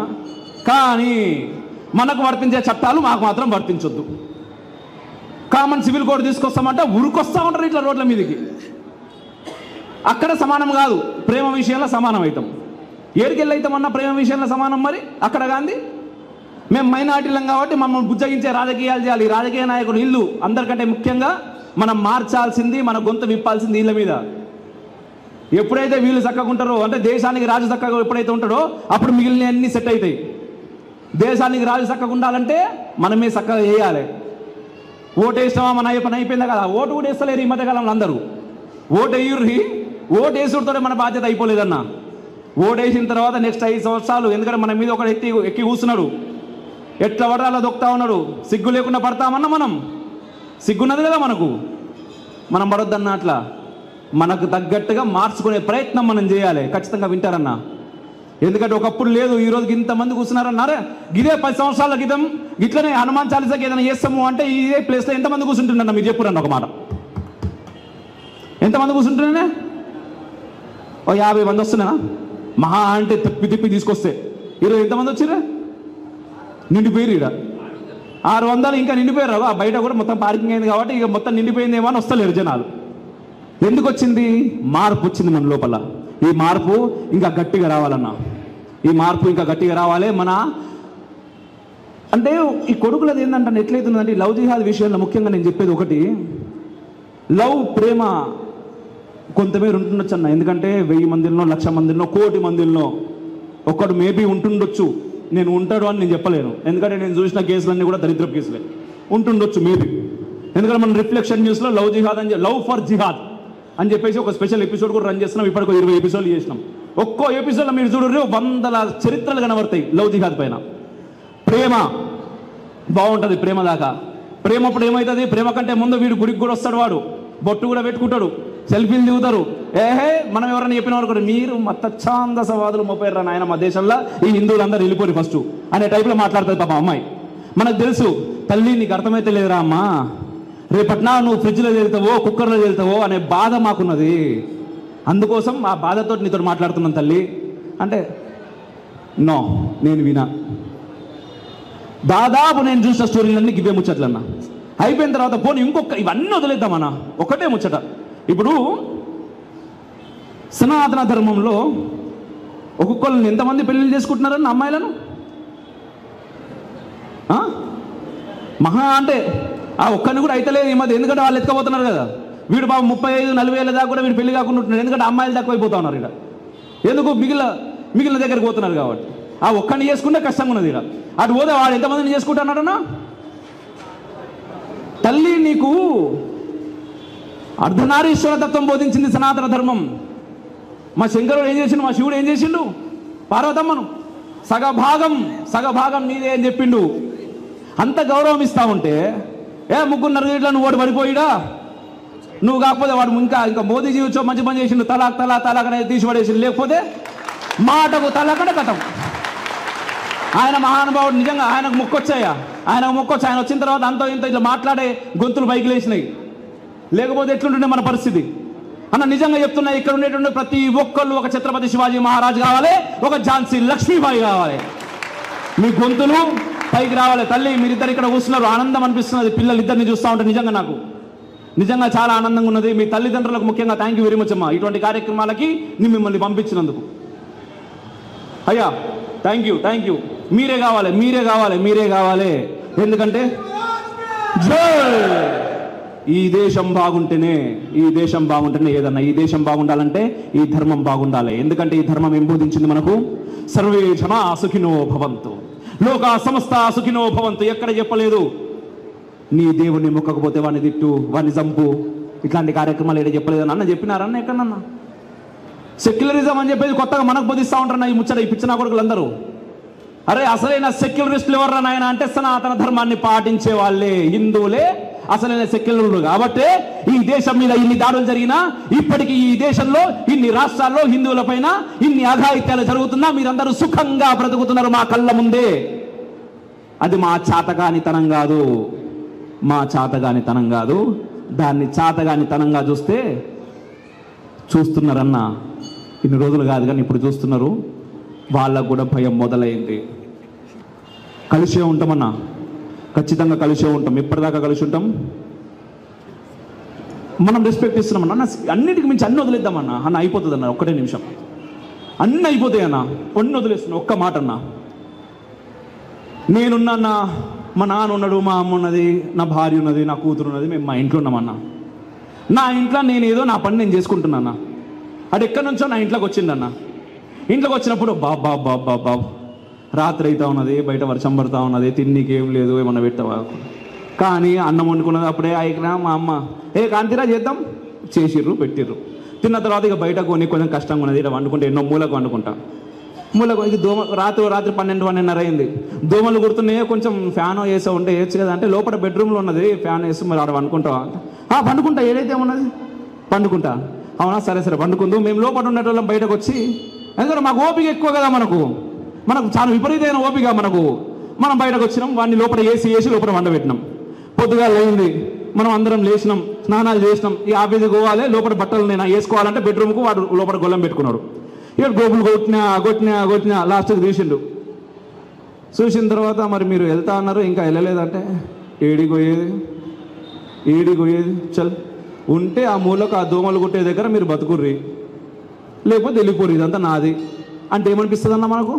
కానీ మనకు వర్తించే చట్టాలు మాకు మాత్రం వర్తించొద్దు. కామన్ సివిల్ కోడ్ తీసుకొస్తామంటే ఉరికొస్తా ఉంటారు ఇట్లా రోడ్ల మీదకి. అక్కడ సమానం కాదు, ప్రేమ విషయంలో సమానం అవుతాం. ఏడికెళ్ళి అవుతామన్నా ప్రేమ విషయంలో సమానం. మరి అక్కడ గాంధీ మేము మైనారిటీలం కాబట్టి మమ్మల్ని బుజ్జగించే రాజకీయాలు చేయాలి. రాజకీయ నాయకులు ఇల్లు అందరికంటే ముఖ్యంగా మనం మార్చాల్సింది, మన గొంతు విప్పాల్సింది వీళ్ళ మీద. ఎప్పుడైతే వీళ్ళు చక్కగా ఉంటారో, అంటే దేశానికి రాజు చక్కగా ఎప్పుడైతే ఉంటాడో అప్పుడు మిగిలిన అన్ని సెట్ అవుతాయి. దేశానికి రాజు చక్కగా ఉండాలంటే మనమే చక్కగా వేయాలి. ఓటు వేసినామా మన పని అయిపోయిందా కదా? ఓటు కూడా వేస్తలేరు ఈ మధ్యకాలంలో అందరూ. ఓటు వేసుడితోనే మన బాధ్యత అయిపోలేదన్న. ఓటు వేసిన తర్వాత నెక్స్ట్ 5 సంవత్సరాలు, ఎందుకంటే మన మీద ఒకడు ఎక్కి కూస్తున్నాడు, ఎట్లా పడ అలా దొక్కుతా ఉన్నాడు. సిగ్గు లేకుండా పడతామన్నా మనం, సిగ్గున్నది కదా మనకు, మనం పడొద్దన్న. అట్లా మనకు తగ్గట్టుగా మార్చుకునే ప్రయత్నం మనం చేయాలి. ఖచ్చితంగా వింటారన్న. ఎందుకంటే ఒకప్పుడు లేదు, ఈ రోజుకి ఇంతమంది కూర్చున్నారన్నారే. ఇదే 10 సంవత్సరాల క్రితం ఇట్లనే హనుమాన్ చాలీసాకి ఏదైనా చేస్తాము అంటే ఇదే ప్లేస్లో ఎంతమంది కూర్చుంటున్నా మీరు చెప్పురన్న ఒక మాట. ఎంతమంది కూర్చుంటున్నానే? ఓ 50 మంది వస్తున్నా మహా అంటే తిప్పి తీసుకొస్తే. ఈరోజు ఎంతమంది వచ్చిర్రా? నిండిపోయారు. ఇక్కడ 600 ఇంకా నిండిపోయారు. బయట కూడా మొత్తం పార్కింగ్ అయింది కాబట్టి ఇక మొత్తం నిండిపోయిందేమో అని వస్తలేరు జనాలు. ఎందుకు వచ్చింది? మార్పు వచ్చింది మన లోపల. ఈ మార్పు ఇంకా గట్టిగా రావాలన్నా, మన అంటే ఈ కొడుకులది ఏంటంటే ఎట్లయితుందంటే లవ్ జిహాద్ విషయంలో ముఖ్యంగా నేను చెప్పేది ఒకటి, లవ్ ప్రేమ కొంతమేర ఉంటుండొచ్చు అన్న. ఎందుకంటే 1000 మందిలో, 1,00,000 మందిలో, 1,00,00,000 మందిలో ఒక్కడు మేబీ ఉంటుండొచ్చు. నేను ఉంటాడు అని నేను చెప్పలేను, ఎందుకంటే నేను చూసిన కేసులన్నీ కూడా దరిద్ర కేసులే. ఉంటుండొచ్చు మేబీ, ఎందుకంటే మన రిఫ్లెక్షన్ న్యూస్లో లవ్ జిహాద్ అని లవ్ ఫర్ జిహాద్ అని చెప్పేసి ఒక స్పెషల్ ఎపిసోడ్ కూడా రన్ చేస్తున్నాం. ఇప్పటికో 20 ఎపిసోడ్లు చేసినాం. ఒక్కో ఎపిసోడ్లో మీరు చూడరు 100 చరిత్రలు కనబడతాయి లవ్ జిహాద్ పైన. ప్రేమ బాగుంటుంది, ప్రేమ దాకా. ప్రేమ అప్పుడు ఏమవుతుంది? ప్రేమ కంటే ముందు వీడు గుడికి కూడా వస్తాడు, వాడు బొట్టు కూడా పెట్టుకుంటాడు, సెల్ఫీలు దిగుతారు. మనం ఎవరైనా చెప్పిన వారు కూడా మీరు మతఛాందసవాదులు మోపారు నాయన మా దేశంలో, ఈ హిందువులందరూ వెళ్ళిపోరు ఫస్ట్ అనే టైప్లో మాట్లాడుతుంది పాప అమ్మాయి. మనకు తెలుసు తల్లి నీకు అర్థమైతే లేదురా అమ్మా, రేపట్నా నువ్వు ఫ్రిడ్జ్లో వెళ్తావో కుక్కర్లో వెళ్తావో అనే బాధ మాకున్నది, అందుకోసం ఆ బాధతో నీతో మాట్లాడుతున్నాను తల్లి అంటే, నో నేను వినా. దాదాపు నేను చూసిన స్టోరీలన్నీ గివే ముచ్చట్లన్నా. అయిపోయిన తర్వాత పోనీ ఇంకొక ఇవన్నీ వదిలేద్దామన్నా, ఒకటే ముచ్చట. ఇప్పుడు సనాతన ధర్మంలో ఒక్కొక్కళ్ళని ఎంతమంది పెళ్ళిళ్ళు చేసుకుంటున్నారన్న అమ్మాయిలను? మహా అంటే ఆ ఒక్కరిని కూడా అయితలేదు ఈ మధ్య, ఎందుకంటే వాళ్ళు ఎత్తుకపోతున్నారు కదా. వీడు బాబు 35-40 ఏళ్ళ దాకా కూడా వీడు పెళ్లి కాకుండా ఉంటున్నాడు, ఎందుకంటే అమ్మాయిలు తక్కువైపోతా ఉన్నారు ఇక్కడ. ఎందుకు? మిగిలిన దగ్గరికి పోతున్నారు కాబట్టి. ఆ ఒక్కడిని చేసుకుంటే కష్టంగా ఉన్నది ఇక్కడ. అటు పోతే వాడు ఎంతమందిని చేసుకుంటున్నాడన్నా? తల్లి నీకు అర్ధనారీశ్వర తత్వం బోధించింది సనాతన ధర్మం. మా శంకరుడు ఏం చేసిండు, మా శివుడు ఏం చేసిండు, పార్వతమ్మను సగభాగం నీదే అని చెప్పిండు. అంత గౌరవం ఇస్తా ఉంటే ముగ్గురున్నర ఇట్లా నువ్వు వాడు పడిపోయిడా, నువ్వు కాకపోతే వాడు ఇంకా మోదీజీ వచ్చో మంచి పని చేసిండు, తలాక్ అనేది తీసి పడేసిండు. లేకపోతే మాటకు తలాకనే కథం. ఆయన మహానుభావుడు, నిజంగా ఆయనకు మొక్కొచ్చాయా, ఆయన వచ్చిన తర్వాత అంత ఇంత ఇట్లా మాట్లాడే గొంతులు పైకి లేచినాయి. లేకపోతే ఎట్లుంటుండే మన పరిస్థితి అన్న. నిజంగా చెప్తున్నా, ఇక్కడ ఉండేటువంటి ప్రతి ఒక్కళ్ళు ఒక ఛత్రపతి శివాజీ మహారాజ్ కావాలి, ఒక ఝాన్సీ లక్ష్మీబాయి కావాలి. మీ గొంతులు పైకి రావాలి. తల్లి మీరిద్దరు ఇక్కడ కూర్చున్నారు, ఆనందం అనిపిస్తున్నది. పిల్లలు ఇద్దరిని చూస్తూ ఉంటే నిజంగా నాకు నిజంగా చాలా ఆనందంగా ఉన్నది. మీ తల్లిదండ్రులకు ముఖ్యంగా థ్యాంక్ యూ వెరీ మచ్ అమ్మా, ఇటువంటి కార్యక్రమాలకి మిమ్మల్ని పంపించినందుకు. అయ్యా థ్యాంక్ యూ. మీరే కావాలి. ఎందుకంటే ఈ దేశం బాగుంటేనే ఏదన్నా, ఈ దేశం బాగుండాలంటే ఈ ధర్మం బాగుండాలి. ఎందుకంటే ఈ ధర్మం ఏం బోధించింది మనకు, సర్వే జనా సుఖినో భవంతు, లోకా సమస్త సుఖినో భవంతు. ఎక్కడ చెప్పలేదు నీ దేవుణ్ణి మొక్కకపోతే వాడిని తిట్టు, వాడిని చంపు, ఇట్లాంటి కార్యక్రమాలు ఏదో చెప్పలేదు. అన్న చెప్పినారన్న ఎక్కడన్నా? సెక్యులరిజం అని చెప్పేసి కొత్తగా మనకు బోధిస్తూ ఉంటారన్న ఈ ముచ్చట, ఈ పిచ్చిన కొడుకులందరూ. అరే అసలైన సెక్యులరిస్టులు ఎవరు నాయన అంటే సనాతన ధర్మాన్ని పాటించే వాళ్ళే, హిందువులే అసలైన సెక్యులర్లు. కాబట్టి ఈ దేశం మీద ఇన్ని దాడులు జరిగినా, ఇప్పటికీ ఈ దేశంలో ఇన్ని రాష్ట్రాల్లో హిందువుల పైన ఇన్ని అఘాయిత్యాలు జరుగుతున్నా మీరందరూ సుఖంగా బ్రతుకుతున్నారు మా కళ్ళ ముందే. అది మా చాతగానితనం కాదు, దాన్ని చాతగానితనంగా చూస్తున్నారన్న. ఇన్ని రోజులు కాదు కానీ ఇప్పుడు చూస్తున్నారు. వాళ్ళకు కూడా భయం మొదలైంది. కలిసే ఉంటామన్నా, ఖచ్చితంగా కలిసే ఉంటాం. ఎప్పటిదాకా కలిసి ఉంటాం? మనం రెస్పెక్ట్ ఇస్తున్నామన్నా. అన్న అన్నిటికి మించి అన్ని వదిలేద్దామన్నా. అన్న అయిపోతుంది అన్న, ఒక్కటే నిమిషం అన్నీ అయిపోతాయి అన్న. కొన్ని వదిలేస్తున్నా, ఒక్క మాట అన్న. నేనున్నా, మా నాన్న ఉన్నాడు, మా అమ్మ ఉన్నది, నా భార్య ఉన్నది, నా కూతురు ఉన్నది, మేము మా ఇంట్లో ఉన్నామన్నా. నా ఇంట్లో నేను ఏదో నా పని నేను చేసుకుంటున్నా. అది ఎక్కడి నుంచో నా ఇంట్లోకి వచ్చిందన్న. ఇంట్లోకి వచ్చినప్పుడు బాబు రాత్రి అవుతా ఉన్నది, బయట వర్షం పడుతూ ఉన్నది, తిన్నీకి ఏం లేదు, ఏమన్నా పెట్టవా. కానీ అన్నం వండుకున్నది అప్పుడే అయినా మా అమ్మ కాంతిరా చేద్దాం చేసిర్రు, పెట్టిర్రు. తిన్న తర్వాత ఇక బయట కొంచెం కష్టంగా ఉన్నది. ఇలా వండుకుంటే ఎన్నో మూలకు వండుకుంటా. ఇది రాత్రి 12-12:30 అయింది. దోమలు కుడుతున్నాయి. కొంచెం ఫ్యాన్ వేసా ఉంటే వేయచ్చు కదా అంటే, లోపల బెడ్రూమ్లో ఉన్నది ఫ్యాన్ వేసి మరి ఆడ వండుకుంటావా? పండుకుంటా, ఏదైతే ఉన్నది పండుకుంటా. అవునా, సరే పండుకుందు. మేము లోపల ఉండేటోళ్ళం బయటకు వచ్చి, ఎందుకంటే మాకు ఓపిక ఎక్కువ కదా, మనకు చాలా విపరీతమైన ఓపిక మనకు. మనం బయటకు వచ్చినాం, వాడిని లోపల వేసి లోపల వండబెట్టినాం. పొద్దుగా లేయింది, మనం అందరం లేచినాం, స్నానాలు చేసినాం. ఈ ఆఫీస్కి పోవాలి, లోపల బట్టలు నేను వేసుకోవాలంటే బెడ్రూమ్కు వాడు లోపల గొల్లం పెట్టుకున్నాడు. ఇక గోపులు కొట్టినా లాస్ట్కి తీసిండు. చూసిన తర్వాత మరి మీరు వెళ్తా అన్నారు, ఇంకా వెళ్ళలేదంటే ఏడికి పోయేది చల్ ఉంటే ఆ మూలకు ఆ దోమలు కొట్టే దగ్గర మీరు బతుకుర్రి, లేకపోతే వెళ్ళిపోరు, ఇదంతా నాది అంటే ఏమనిపిస్తుంది అన్న? మనకు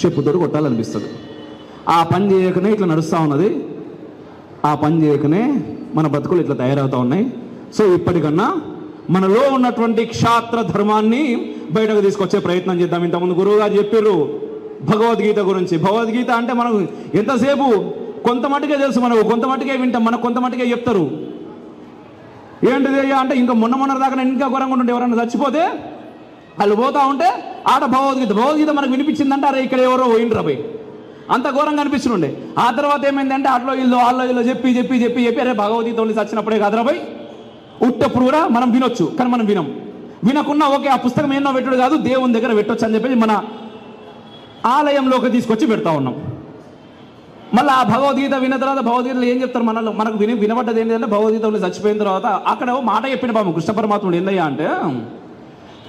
చెప్పుతోడు కొట్టాలనిపిస్తుంది. ఆ పని చేయకనే ఇట్లా నడుస్తూ ఉన్నది, ఆ పని చేయకనే మన బతుకులు ఇట్లా తయారవుతూ ఉన్నాయి. సో ఇప్పటికన్నా మనలో ఉన్నటువంటి క్షాత్ర ధర్మాన్ని బయటకు తీసుకొచ్చే ప్రయత్నం చేద్దాం. ఇంతకుముందు గురువు గారు చెప్పారు భగవద్గీత గురించి. భగవద్గీత అంటే మనకు ఎంతసేపు కొంత మటుకే తెలుసు, మనకు కొంత మటుకే వింటాం, మనకు కొంత మటుకే చెప్తారు. ఏంటిది అంటే ఇంకా మొన్న దాకా ఇంకా ఘోరంగా ఉంటుంటే, ఎవరన్నా చచ్చిపోతే వాళ్ళు పోతా ఉంటే ఆట భగవద్గీత మనకు వినిపించిందంటే అరే ఇక్కడ ఎవరో పోయిండ్రా పోయి, అంత ఘోరంగా అనిపిస్తుండే. ఆ తర్వాత ఏమైందంటే అట్లో ఇల్లు చెప్పి అరే భగవద్గీత వాళ్ళు చచ్చినప్పుడే కాదురా పోయి, ఉట్టప్పుడు కూడా మనం వినొచ్చు, కానీ మనం వినకున్నా ఓకే ఆ పుస్తకం ఎన్నో పెట్టుడు కాదు, దేవుని దగ్గర పెట్టొచ్చు అని చెప్పి మన ఆలయంలోకి తీసుకొచ్చి పెడతా ఉన్నాం. మళ్ళీ ఆ భగవద్గీత విన్న తర్వాత భగవద్గీతలో ఏం చెప్తారు, మనకు వినబడ్డది ఏంటంటే భగవద్గీతలో చచ్చిపోయిన తర్వాత అక్కడ మాట చెప్పిన బాబు కృష్ణ పరమాత్ముడు ఏందయ్యా అంటే,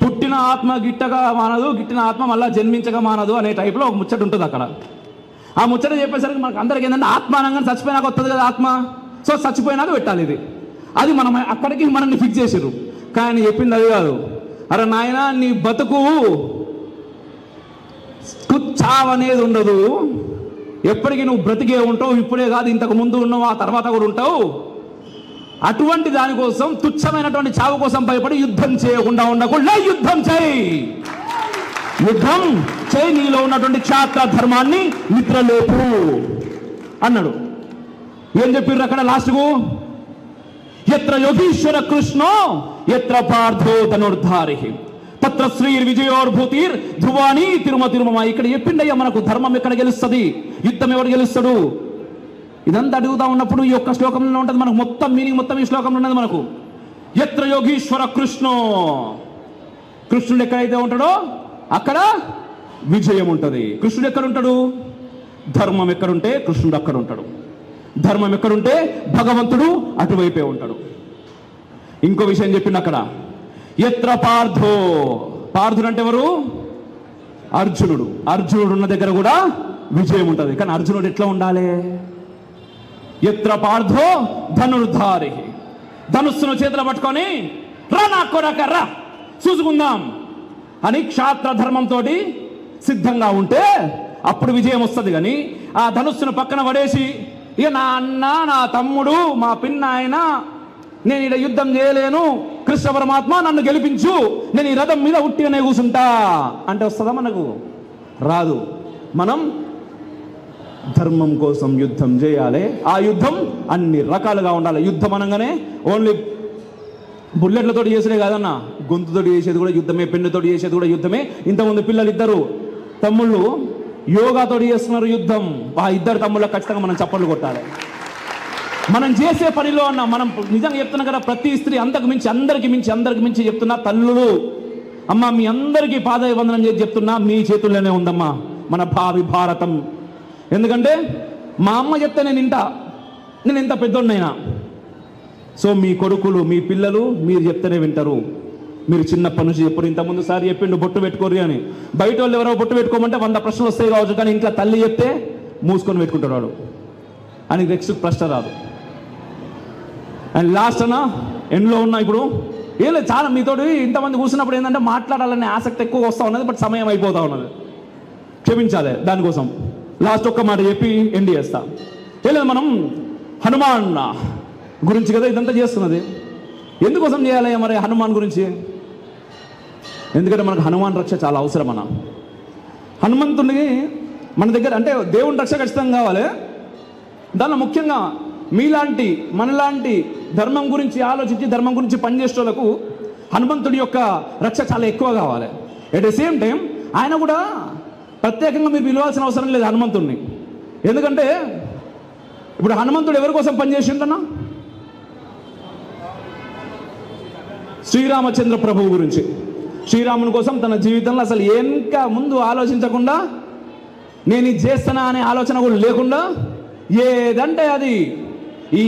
పుట్టిన ఆత్మ గిట్టగా మానదు, గిట్టిన ఆత్మ మళ్ళీ జన్మించగా మానదు అనే టైప్లో ఒక ముచ్చట ఉంటుంది అక్కడ. ఆ ముచ్చట చెప్పేసరికి మనకు అందరికి ఏంటంటే ఆత్మ అనగానే చచ్చిపోయినాక వస్తుంది కదా ఆత్మ, సో చచ్చిపోయినాక పెట్టాలి ఇది. అది మనం అక్కడికి మనల్ని ఫిక్స్ చేసిర్రు. కానీ చెప్పింది అది కాదు. అరే నాయన నీ బతుకు చావనేది ఉండదు, ఎప్పటికీ నువ్వు బ్రతికే ఉంటావు. ఇప్పుడే కాదు, ఇంతకు ముందు ఉన్నావు, ఆ తర్వాత కూడా ఉంటావు. అటువంటి దానికోసం తుచ్చమైనటువంటి చావు కోసం భయపడి యుద్ధం చేయకుండా ఉండకుండా యుద్ధం చేయి, నీలో ఉన్నటువంటి క్షాత్ర ధర్మాన్ని నిద్రలేపు అన్నాడు. ఏం చెప్పారు అక్కడ లాస్ట్కు? ఎత్ర యోగీశ్వర కృష్ణో ఎత్ర పార్థో ధనుర్ధారి తత్ర శ్రీర్ విజయోర్భూతిర్ ధ్రువాణి తిరుమ తిరుమమ. ఇక్కడ చెప్పిండయ్యా మనకు ధర్మం ఎక్కడ గెలుస్తుంది, యుద్ధం ఎవరు గెలుస్తాడు. ఇదంతా అడుగుతా ఉన్నప్పుడు ఈ యొక్క శ్లోకంలో ఉంటుంది మనకు మొత్తం మీనింగ్, మొత్తం ఈ శ్లోకంలో ఉన్నది మనకు. యత్ర యోగీశ్వర కృష్ణో, కృష్ణుడు ఎక్కడైతే ఉంటాడో అక్కడ విజయం ఉంటుంది. కృష్ణుడు ఎక్కడ ఉంటాడు, ధర్మం ఎక్కడుంటే కృష్ణుడు అక్కడ ఉంటాడు. ధర్మం ఎక్కడుంటే భగవంతుడు అటువైపే ఉంటాడు. ఇంకో విషయం చెప్పింది అక్కడ, యత్ర పార్థో, పార్థుడు అంటే ఎవరు, అర్జునుడు. అర్జునుడు ఉన్న దగ్గర కూడా విజయం ఉంటుంది. కానీ అర్జునుడు ఎట్లా ఉండాలి, యత్ర పార్థో ధనుర్ధారి, ధనుస్సును చేతిలో పట్టుకొని రా నా కొరక రా చూసుకుందాం అని క్షాత్ర ధర్మంతో సిద్ధంగా ఉంటే అప్పుడు విజయం వస్తుంది. కానీ ఆ ధనుస్సును పక్కన పడేసి ఇక నా అన్న, నా తమ్ముడు, మా పిన్న ఆయన, నేను ఇక్కడ యుద్ధం చేయలేను, కృష్ణ పరమాత్మ నన్ను గెలిపించు, నేను ఈ రథం మీద ఉట్టిగానే కూర్చుంటా అంటే వస్తుందా, మనకు రాదు. మనం ధర్మం కోసం యుద్ధం చేయాలి. ఆ యుద్ధం అన్ని రకాలుగా ఉండాలి. యుద్ధం అనగానే ఓన్లీ బుల్లెట్లతో చేసేదే కాదన్న, గొంతుతో చేసేది కూడా యుద్ధమే, పెన్నుతో చేసేది కూడా యుద్ధమే. ఇంతకుముందు పిల్లలు ఇద్దరు తమ్ముళ్ళు యోగాతో చేస్తున్నారు యుద్ధం. ఆ ఇద్దరు తమ్ముళ్ళకి ఖచ్చితంగా మనం చప్పట్లు కొట్టాలి. మనం చేసే పనిలో అన్న మనం నిజంగా చెప్తున్నా కదా, ప్రతి స్త్రీ అంతకు మించి అందరికి మించి చెప్తున్నా, తల్లులు అమ్మ మీ అందరికీ పాదాభివందనం చేసి చెప్తున్నా, మీ చేతుల్లోనే ఉందమ్మా మన భావి భారతం. ఎందుకంటే మా అమ్మ చెప్తే నేను ఎంత పెద్దోడినైనా. సో మీ కొడుకులు, మీ పిల్లలు మీరు చెప్తేనే వింటారు. మీరు చిన్నప్పటి నుంచి ఎప్పుడు ఇంతకుముందు సారి చెప్పిండు బొట్టు పెట్టుకోరు అని, బయట వాళ్ళు ఎవరో బొట్టు పెట్టుకోమంటే 100 ప్రశ్నలు వస్తాయి కావచ్చు, కానీ ఇంట్లో తల్లి చెప్తే మూసుకొని పెట్టుకుంటాడు వాడు, అని నెక్స్ట్ ప్రశ్న రాదు. అండ్ లాస్ట్ అన్న ఎండ్లో ఉన్నా ఇప్పుడు ఏం లేదు, చాలా మీతోటి ఇంతమంది కూర్చున్నప్పుడు ఏంటంటే మాట్లాడాలనే ఆసక్తి ఎక్కువ వస్తూ ఉన్నది, బట్ సమయం అయిపోతూ ఉన్నది, క్షమించాలి దానికోసం. లాస్ట్ ఒక్క మాట చెప్పి ఎండ్ చేస్తా. ఏం లేదు, మనం హనుమాన్ గురించి కదా ఇదంతా చేస్తున్నది. ఎందుకోసం చేయాలి మరి హనుమాన్ గురించి? ఎందుకంటే మనకు హనుమాన్ రక్ష చాలా అవసరం. అన్న హనుమంతుడిని మన దగ్గర అంటే దేవుని రక్ష ఖచ్చితంగా కావాలి. దానిలో ముఖ్యంగా మీలాంటి మనలాంటి ధర్మం గురించి ఆలోచించి ధర్మం గురించి పనిచేసే వాళ్ళకు హనుమంతుడి యొక్క రక్ష చాలా ఎక్కువ కావాలి. ఎట్ ద సేమ్ టైం ఆయన కూడా ప్రత్యేకంగా మీరు పిలవాల్సిన అవసరం లేదు హనుమంతుడిని. ఎందుకంటే ఇప్పుడు హనుమంతుడు ఎవరి కోసం పనిచేసిండన్నా, శ్రీరామచంద్ర ప్రభువు గురించి. శ్రీరాముని కోసం తన జీవితంలో అసలు ఇంకా ముందు ఆలోచించకుండా, నేను ఇది చేస్తానా అనే ఆలోచన కూడా లేకుండా, ఏదంటే అది ఈ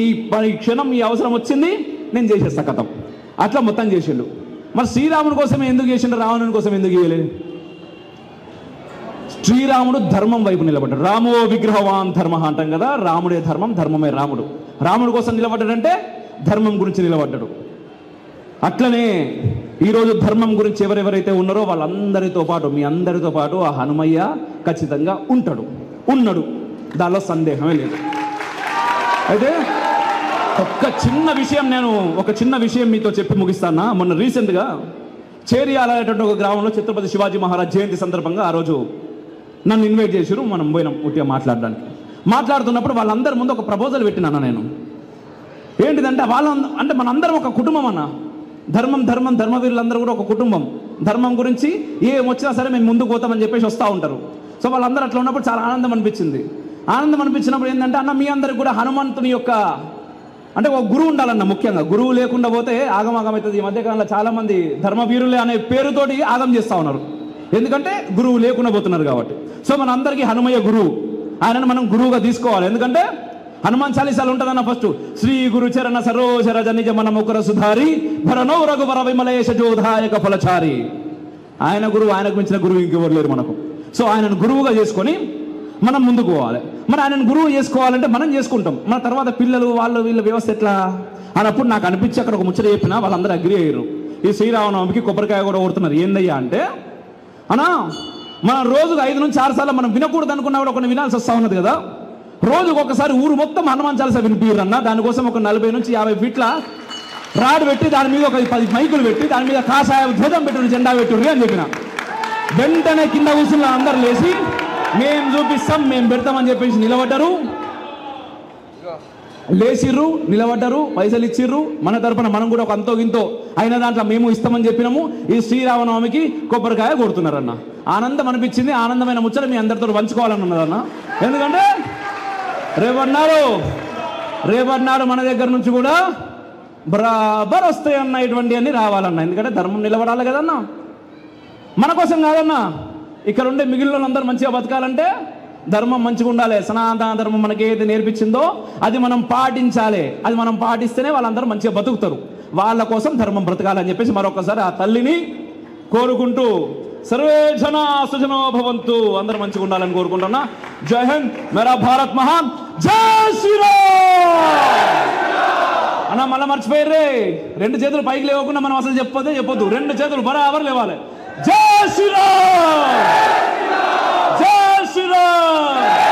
క్షణం ఈ అవసరం వచ్చింది నేను చేసేస్తా కథం, అట్లా మొత్తం చేసిండు. మరి శ్రీరాముని కోసం ఎందుకు చేసిండు, రావణుని కోసం ఎందుకు చేయలేదు? శ్రీరాముడు ధర్మం వైపు నిలబడ్డాడు. రామో విగ్రహవాన్ ధర్మ అంటాం కదా, రాముడే ధర్మం, ధర్మమే రాముడు. రాముడి కోసం నిలబడ్డాడంటే ధర్మం గురించి నిలబడ్డాడు. అట్లనే ఈరోజు ధర్మం గురించి ఎవరెవరైతే ఉన్నారో వాళ్ళందరితో పాటు, మీ అందరితో పాటు ఆ హనుమయ్య ఖచ్చితంగా ఉన్నాడు, దానిలో సందేహమే లేదు. అయితే ఒక చిన్న విషయం మీతో చెప్పి ముగిస్తానా. మొన్న రీసెంట్గా చేరియాల అనేటువంటి ఒక గ్రామంలో ఛత్రపతి శివాజీ మహారాజ్ జయంతి సందర్భంగా ఆ రోజు నన్ను ఇన్వైట్ చేశారు. మనం పోయినాం ఉట్టిగా మాట్లాడుతున్నప్పుడు వాళ్ళందరి ముందు ఒక ప్రపోజల్ పెట్టినాను నేను. ఏంటిదంటే అంటే మనందరం ఒక కుటుంబం అన్న, ధర్మవీరులందరూ కూడా ఒక కుటుంబం. ధర్మం గురించి ఏమొచ్చినా సరే మేము ముందుకు పోతామని చెప్పేసి వస్తూ ఉంటారు. సో వాళ్ళందరూ అట్లా ఉన్నప్పుడు చాలా ఆనందం అనిపించినప్పుడు ఏంటంటే అన్న మీ అందరికి కూడా హనుమంతుని యొక్క అంటే ఒక గురువు ఉండాలన్న. ముఖ్యంగా గురువు లేకుండా పోతే ఆగమాగం అవుతుంది. ఈ మధ్యకాలంలో చాలా మంది ధర్మవీరులే అనే పేరుతోటి ఆగం చేస్తూ ఉన్నారు, ఎందుకంటే గురువు లేకుండా పోతున్నారు కాబట్టి. సో మన అందరికీ హనుమయ్య గురువు, ఆయనను మనం గురువుగా తీసుకోవాలి. ఎందుకంటే హనుమాన్ చాలీసాలు ఉంటుందన్న. ఫస్ట్ శ్రీ గురు చరణ సరోజ రజ నిజ మన ముకుర సుధారి భరనో రఘువర విమలేశ జోధాయక ఫలచారి. ఆయన గురువు, ఆయనకు మించిన గురువు ఇంకెవరు లేరు మనకు. సో ఆయనను గురువుగా చేసుకొని మనం ముందుకు పోవాలి. మరి ఆయనను గురువు చేసుకోవాలంటే మనం చేసుకుంటాం, మన తర్వాత పిల్లలు వీళ్ళ వ్యవస్థ ఎట్లా అన్నప్పుడు నాకు అనిపించి అక్కడ ఒక ముచ్చట చెప్పినా వాళ్ళందరూ అగ్రి అయ్యారు. ఈ శ్రీరామనవమికి కొబ్బరికాయ కూడా కొడుతున్నారు. ఏందయ్యా అంటే అన్నా మనం రోజుకు 5 నుంచి 6 సార్లు మనం వినకూడదు అనుకున్నా కూడా కొన్ని వినాల్సి వస్తూ ఉన్నది కదా. రోజుకు ఒకసారి ఊరు మొత్తం హనుమాన్ చాలీసా వినిపిరన్నా. దానికోసం ఒక 40 నుంచి 50 ఫీట్ల రాడ్ పెట్టి దాని మీద ఒక 10 మైకులు పెట్టి దాని మీద కాషాయ ధ్వజం పెట్టి జెండా పెట్టుర్రి అని చెప్పిన. వెంటనే కింద కూర్చున్న అందరు లేచి మేము చూపిస్తాం, మేము పెడతామని చెప్పేసి నిలబడ్డారు, పైసలు ఇచ్చిర్రు. మన తరపున మనం కూడా ఒక అంతో గింతో అయిన దాంట్లో మేము ఇస్తామని చెప్పినాము. ఈ శ్రీరామనవమికి కొబ్బరికాయ కొడుతున్నారన్న. ఆనందం అనిపించింది. ఆనందమైన ముచ్చట మీ అందరితో పంచుకోవాలని ఉన్నదన్న. ఎందుకంటే రేపన్నాడు మన దగ్గర నుంచి కూడా బరాబర్ వస్తాయన్న, ఇటువంటి అన్ని రావాలన్న. ఎందుకంటే ధర్మం నిలబడాలి కదన్నా, మన కోసం కాదన్నా. ఇక్కడ ఉండే మిగిలిన వాళ్ళందరూ మంచిగా బతకాలంటే ధర్మం మంచిగా ఉండాలి. సనాతన ధర్మం మనకి ఏదైతే నేర్పించిందో అది మనం పాటించాలి. అది మనం పాటిస్తేనే వాళ్ళందరూ మంచిగా బతుకుతారు. వాళ్ళ కోసం ధర్మం బ్రతకాలని చెప్పేసి మరొకసారి ఆ తల్లిని కోరుకుంటూ సర్వే జనా సుజనో భవంతు, అందరూ మంచిగా ఉండాలని కోరుకుంటున్నా. జై హింద్, మేరా భారత్ మహాన్, జై శ్రీరామ్. అన్న మళ్ళీ మర్చిపోయారే, 2 చేతులు పైకి లేవకుండా మనం అసలు చెప్పొద్దు. 2 చేతులు బరాబర్ లేవాలి. జై శ్రీరామ్, జై శ్రీరామ్.